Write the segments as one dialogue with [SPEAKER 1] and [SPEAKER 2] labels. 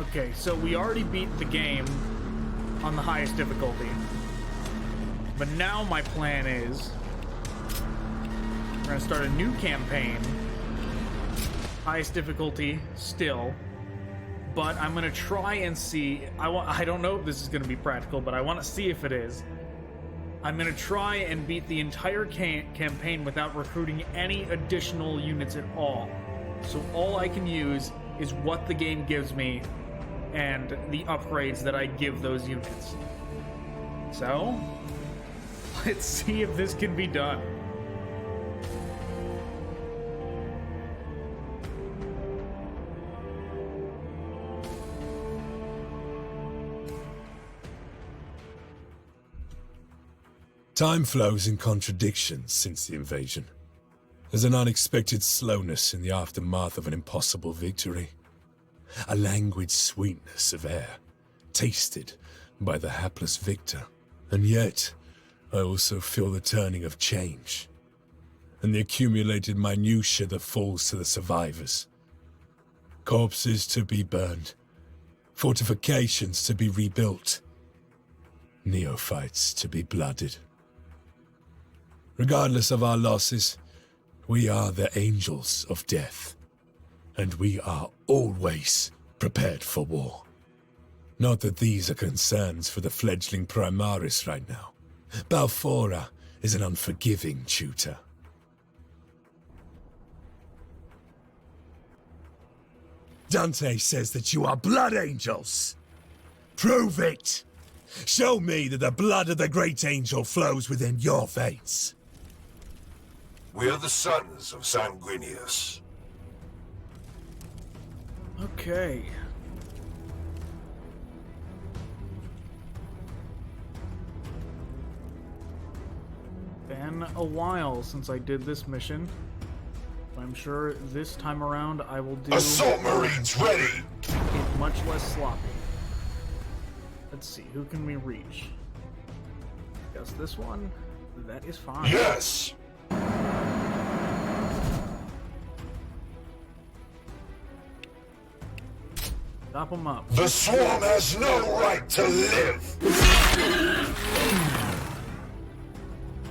[SPEAKER 1] Okay, so we already beat the game on the highest difficulty. But now my plan is we're gonna start a new campaign. Highest difficulty still. But I'm gonna try and see. I don't know if this is gonna be practical, but I want to see if it is. I'm gonna try and beat the entire campaign without recruiting any additional units at all. So all I can use is what the game gives me and the upgrades that I give those units. So, let's see if this can be done.
[SPEAKER 2] Time flows in contradictions since the invasion. There's an unexpected slowness in the aftermath of an impossible victory. A languid sweetness of air, tasted by the hapless victor. And yet, I also feel the turning of change, and the accumulated minutiae that falls to the survivors. Corpses to be burned, fortifications to be rebuilt, neophytes to be blooded. Regardless of our losses, we are the angels of death, and we are always prepared for war. Not that these are concerns for the fledgling Primaris right now. Balfora is an unforgiving tutor. Dante says that you are blood angels. Prove it! Show me that the blood of the great angel flows within your veins.
[SPEAKER 3] We are the sons of Sanguinius.
[SPEAKER 1] Okay. Been a while since I did this mission. I'm sure this time around I will do
[SPEAKER 3] Assault Marines ready!
[SPEAKER 1] it much less sloppy. Let's see, who can we reach? Guess this one? That is fine.
[SPEAKER 3] Yes!
[SPEAKER 1] Chop them up.
[SPEAKER 3] The Swarm has no right to live!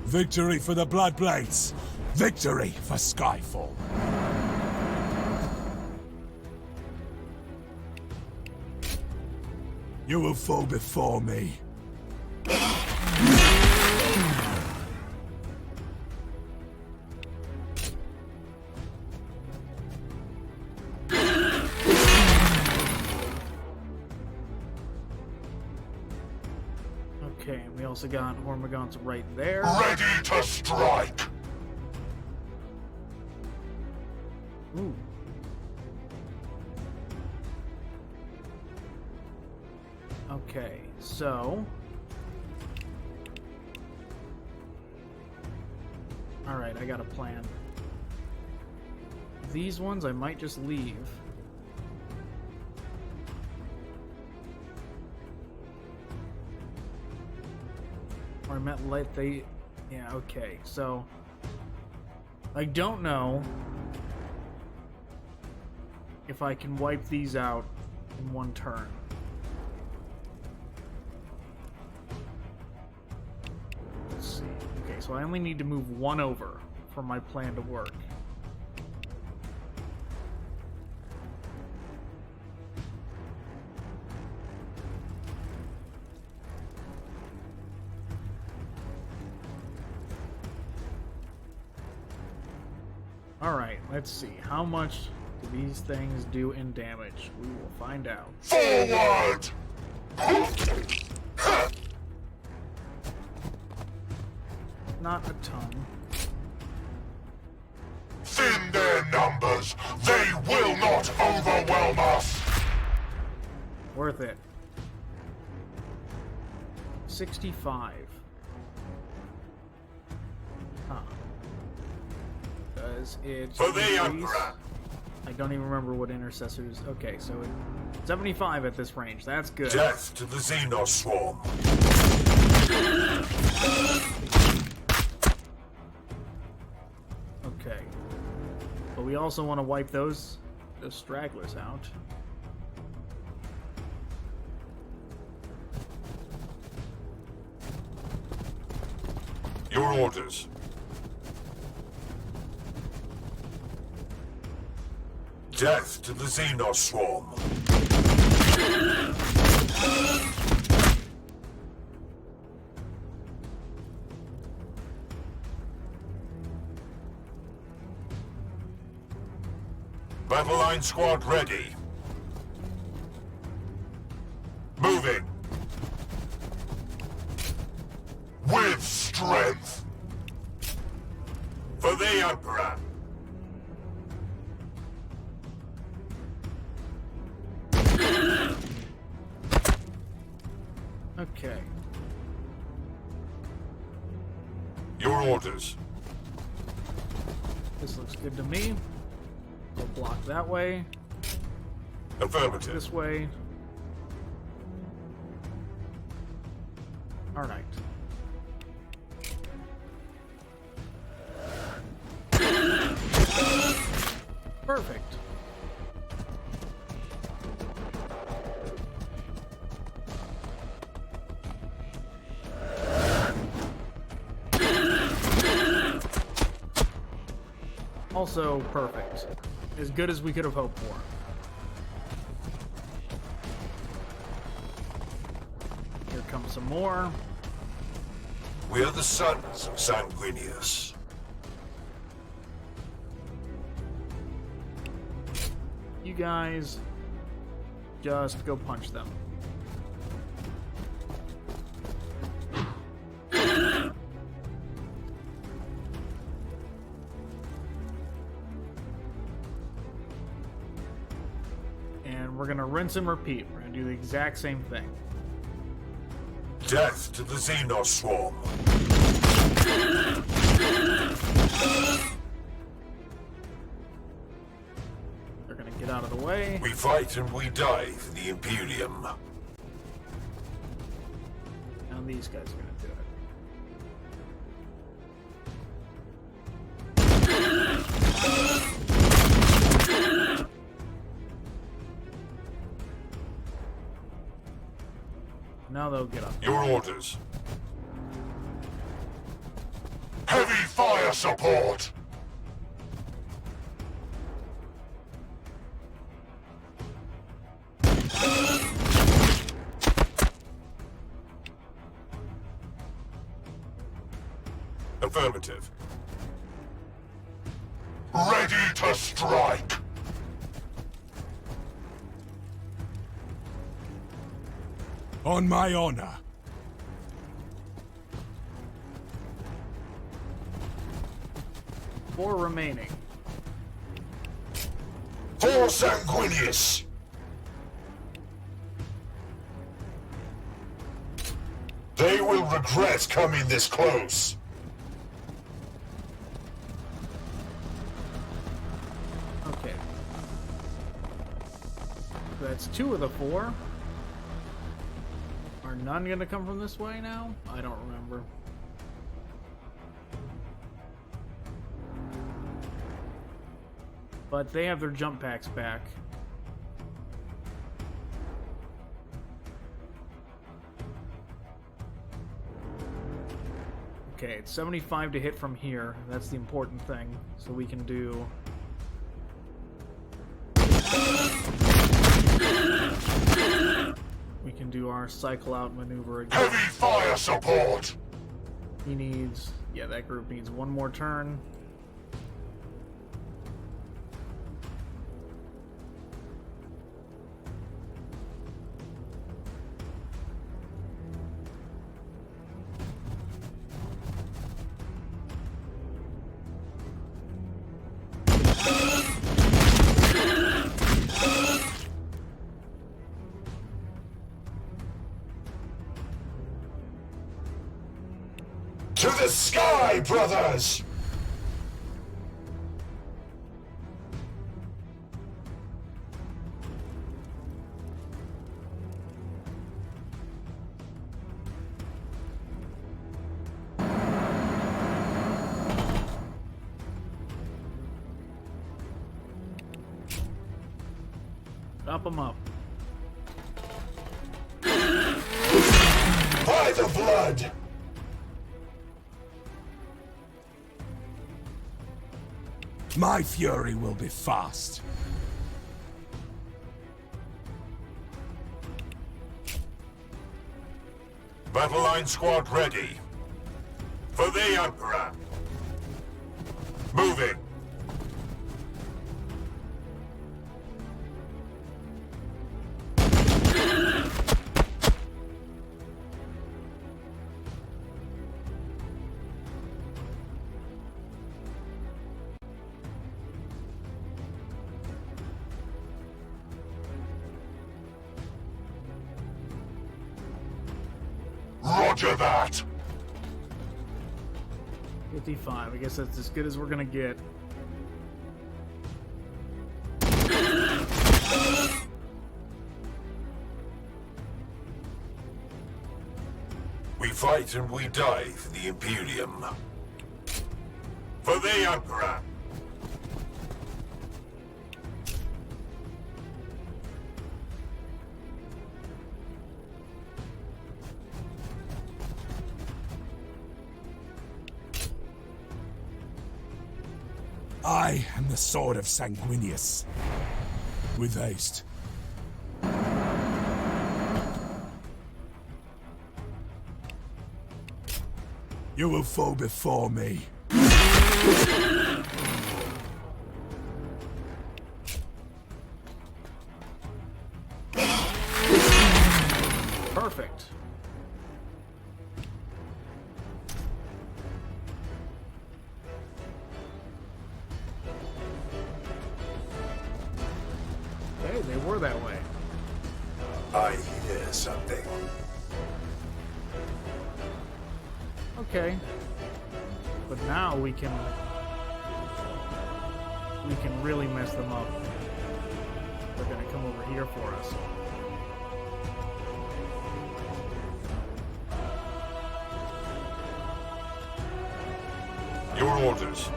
[SPEAKER 2] Victory for the Bloodblades! Victory for Skyfall! You will fall before me.
[SPEAKER 1] Okay, we also got Hormagaunts right there.
[SPEAKER 3] Ready to strike!
[SPEAKER 1] Ooh. Okay, so... Alright, I got a plan. These ones I might just leave. Or I meant let they... Yeah, okay, so... I don't know if I can wipe these out in one turn. Let's see. Okay, so I only need to move one over for my plan to work. Alright, let's see. How much do these things do in damage? We will find out.
[SPEAKER 3] Forward!
[SPEAKER 1] Not a ton.
[SPEAKER 3] Thin their numbers! They will not overwhelm us!
[SPEAKER 1] Worth it. 65. Huh. Does it
[SPEAKER 3] For the
[SPEAKER 1] increase?
[SPEAKER 3] Emperor!
[SPEAKER 1] I don't even remember what intercessors... Okay, so 75 at this range. That's good.
[SPEAKER 3] Death to the Xenos Swarm!
[SPEAKER 1] Okay. But we also want to wipe those stragglers out.
[SPEAKER 3] Your orders. Death to the Xenos swarm. Battle line squad ready. Moving. With strength. For the Emperor.
[SPEAKER 1] Okay.
[SPEAKER 3] Your orders.
[SPEAKER 1] This looks good to me. We'll block that way.
[SPEAKER 3] Affirmative.
[SPEAKER 1] This way. Alright. Perfect. Also perfect. As good as we could have hoped for. Here comes some more.
[SPEAKER 3] We are the sons of Sanguinius.
[SPEAKER 1] You guys just go punch them. And we're gonna rinse and repeat. We're gonna do the exact same thing.
[SPEAKER 3] Death to the Xenos swarm.
[SPEAKER 1] They're gonna get out of the way.
[SPEAKER 3] We fight and we die for the Imperium.
[SPEAKER 1] Now these guys are gonna do it. Now they'll get up.
[SPEAKER 3] Your orders. Heavy fire support! Affirmative. Ready to strike!
[SPEAKER 2] On my honor.
[SPEAKER 1] 4 remaining.
[SPEAKER 3] For Sanguinius! They will regret coming this close.
[SPEAKER 1] Okay. That's 2 of the 4. Are none gonna come from this way now? I don't remember. But they have their jump packs back. Okay, it's 75 to hit from here. That's the important thing. So we can do... We can do our cycle out maneuver again.
[SPEAKER 3] Heavy fire support!
[SPEAKER 1] He needs... Yeah, that group needs 1 more turn.
[SPEAKER 3] To the sky, brothers!
[SPEAKER 1] Up them up.
[SPEAKER 3] By the blood!
[SPEAKER 2] My fury will be fast.
[SPEAKER 3] Battle line squad ready. For the Emperor. Moving. Roger that.
[SPEAKER 1] 55. I guess that's as good as we're gonna get.
[SPEAKER 3] We fight and we die for the Imperium. For the Emperor.
[SPEAKER 2] I am the sword of Sanguinius. With haste. You will fall before me.
[SPEAKER 1] Perfect. Okay, they were that way.
[SPEAKER 3] I hear something.
[SPEAKER 1] Okay. But now we can really mess them up. They're gonna come over here for us.
[SPEAKER 3] Your orders.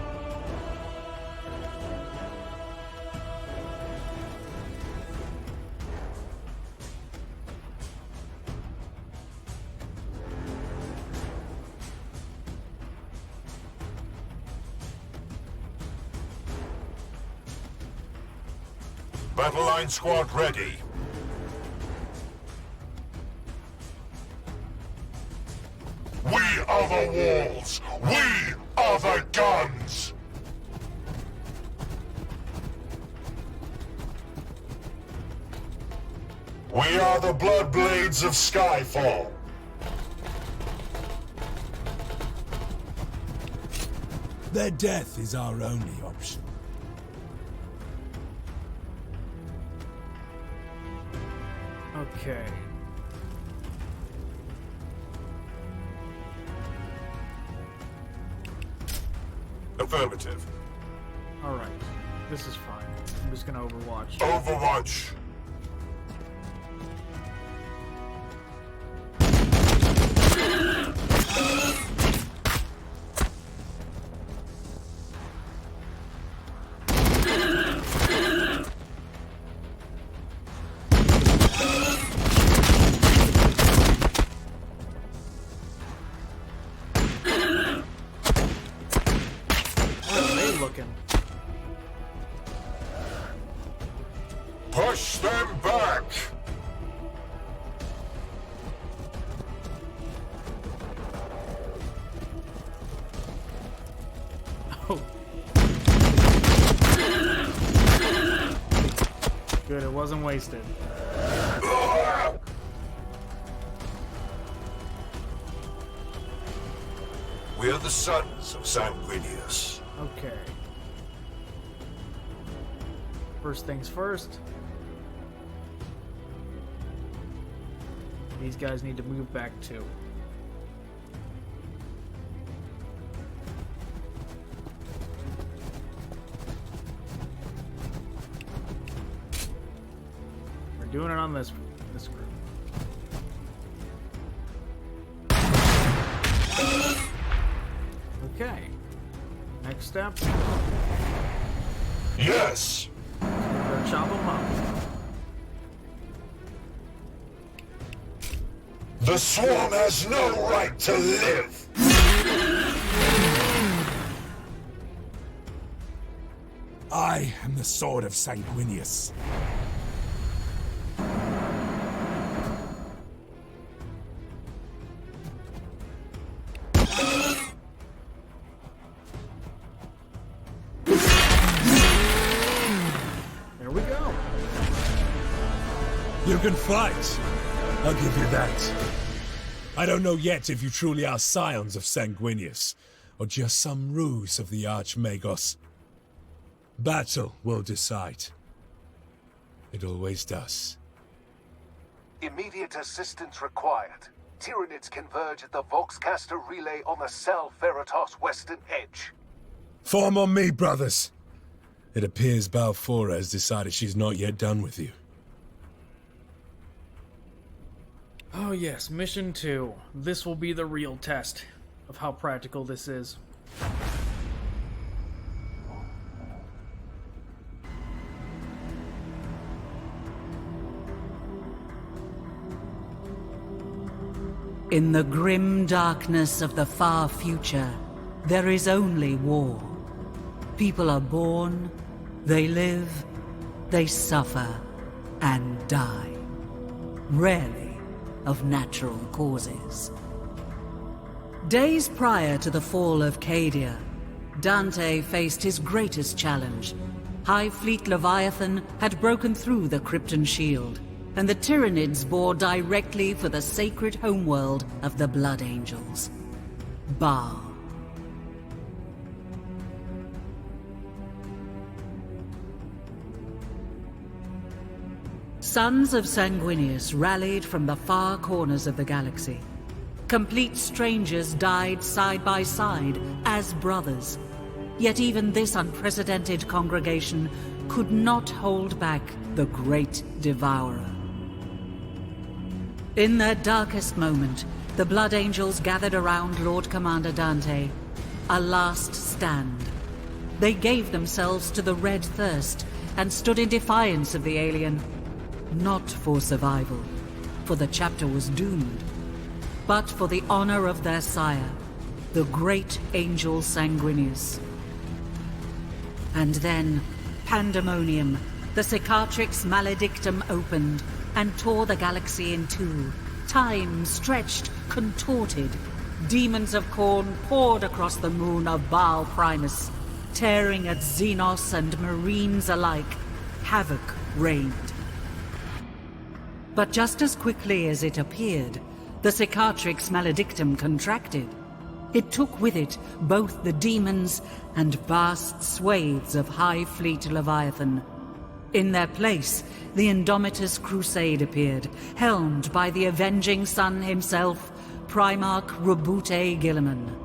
[SPEAKER 3] Battle line squad ready. We are the walls. We are the guns. We are the blood blades of Skyfall.
[SPEAKER 2] Their death is our only option.
[SPEAKER 1] Okay.
[SPEAKER 3] Affirmative.
[SPEAKER 1] Alright. This is fine. I'm just gonna overwatch.
[SPEAKER 3] Overwatch. Push them back!
[SPEAKER 1] Oh. Good, it wasn't wasted.
[SPEAKER 3] We are the sons of Sanguinius.
[SPEAKER 1] Okay. First things first. These guys need to move back too. We're doing it on this group. Okay. Next step.
[SPEAKER 3] Yes!
[SPEAKER 1] We're chop them up.
[SPEAKER 3] The swarm has no right to live!
[SPEAKER 2] I am the sword of Sanguinius.
[SPEAKER 1] There we go.
[SPEAKER 2] You can fight. I'll give you that. I don't know yet if you truly are scions of Sanguinius, or just some ruse of the Archmagos. Battle will decide. It always does.
[SPEAKER 4] Immediate assistance required. Tyranids converge at the Voxcaster relay on the Sel Veritas western edge.
[SPEAKER 2] Form on me, brothers. It appears Baal has decided she's not yet done with you.
[SPEAKER 1] Oh yes, mission 2. This will be the real test of how practical this is.
[SPEAKER 5] In the grim darkness of the far future, there is only war. People are born, they live, they suffer, and die. Rarely of natural causes. Days prior to the fall of Cadia, Dante faced his greatest challenge. High Fleet Leviathan had broken through the Krypton shield, and the Tyranids bore directly for the sacred homeworld of the Blood Angels, Baal. Sons of Sanguinius rallied from the far corners of the galaxy. Complete strangers died side by side as brothers. Yet even this unprecedented congregation could not hold back the Great Devourer. In their darkest moment, the Blood Angels gathered around Lord Commander Dante. A last stand. They gave themselves to the Red Thirst and stood in defiance of the alien. Not for survival, for the chapter was doomed, but for the honor of their sire, the great angel Sanguinius. And then, pandemonium, the Cicatrix Maledictum opened and tore the galaxy in two. Time stretched, contorted. Demons of Khorne poured across the moon of Baal Primus, tearing at Xenos and Marines alike. Havoc reigned. But just as quickly as it appeared, the Cicatrix Maledictum contracted. It took with it both the demons and vast swathes of High Fleet Leviathan. In their place, the Indomitus Crusade appeared, helmed by the avenging sun himself, Primarch Robute Guilliman.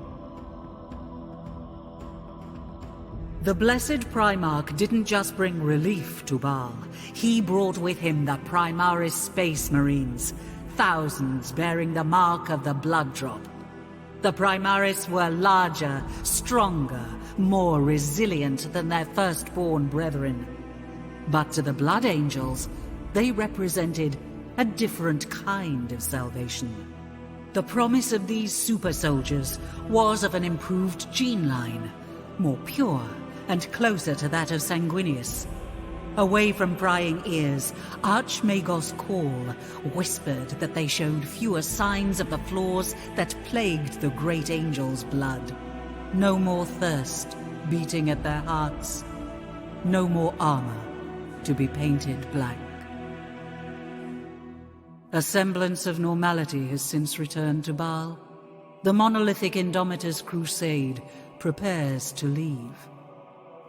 [SPEAKER 5] The blessed Primarch didn't just bring relief to Baal. He brought with him the Primaris Space Marines, thousands bearing the mark of the Blood Drop. The Primaris were larger, stronger, more resilient than their firstborn brethren. But to the Blood Angels, they represented a different kind of salvation. The promise of these super soldiers was of an improved gene line, more pure and closer to that of Sanguinius. Away from prying ears, Archmagos Call whispered that they showed fewer signs of the flaws that plagued the great angel's blood. No more thirst beating at their hearts. No more armor to be painted black. A semblance of normality has since returned to Baal. The monolithic Indomitus Crusade prepares to leave.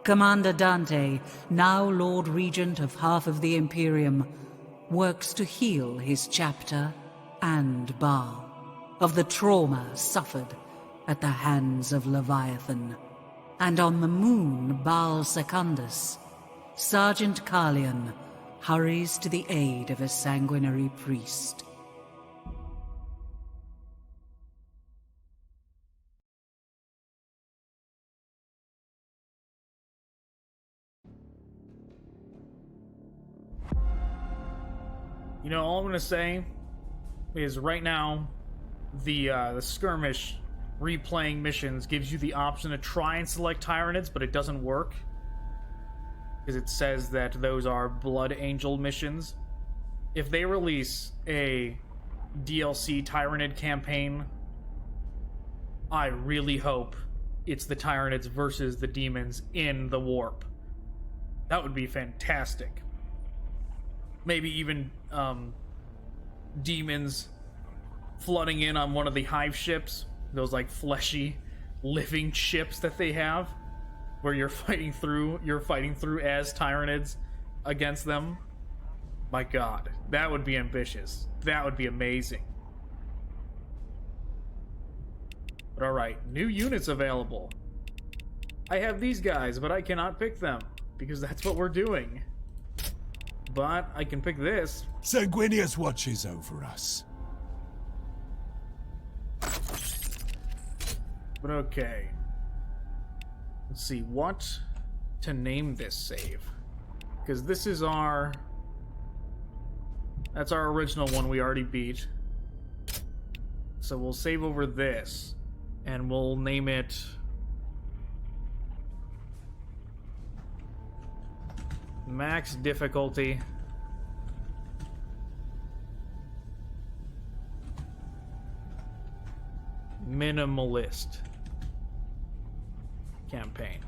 [SPEAKER 5] Commander Dante, now Lord Regent of half of the Imperium, works to heal his chapter and Baal of the trauma suffered at the hands of Leviathan. And on the moon Baal Secundus, Sergeant Carlion hurries to the aid of a sanguinary priest.
[SPEAKER 1] You know, all I'm gonna say is right now, the skirmish replaying missions gives you the option to try and select Tyranids, but it doesn't work. because it says that those are Blood Angel missions. If they release a DLC Tyrannid campaign, I really hope it's the Tyranids versus the demons in the warp. That would be fantastic. Maybe even demons flooding in on one of the hive ships, those like fleshy living ships that they have, where you're fighting through as Tyranids against them. My god, that would be ambitious. That would be amazing. But alright, new units available. I have these guys, but I cannot pick them, because that's what we're doing. But I can pick this.
[SPEAKER 2] Sanguinius watches over us.
[SPEAKER 1] But okay. Let's see, what to name this save. Because this is our... That's our original one we already beat. So we'll save over this. And we'll name it... Max difficulty. Minimalist campaign.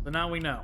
[SPEAKER 1] So now we know.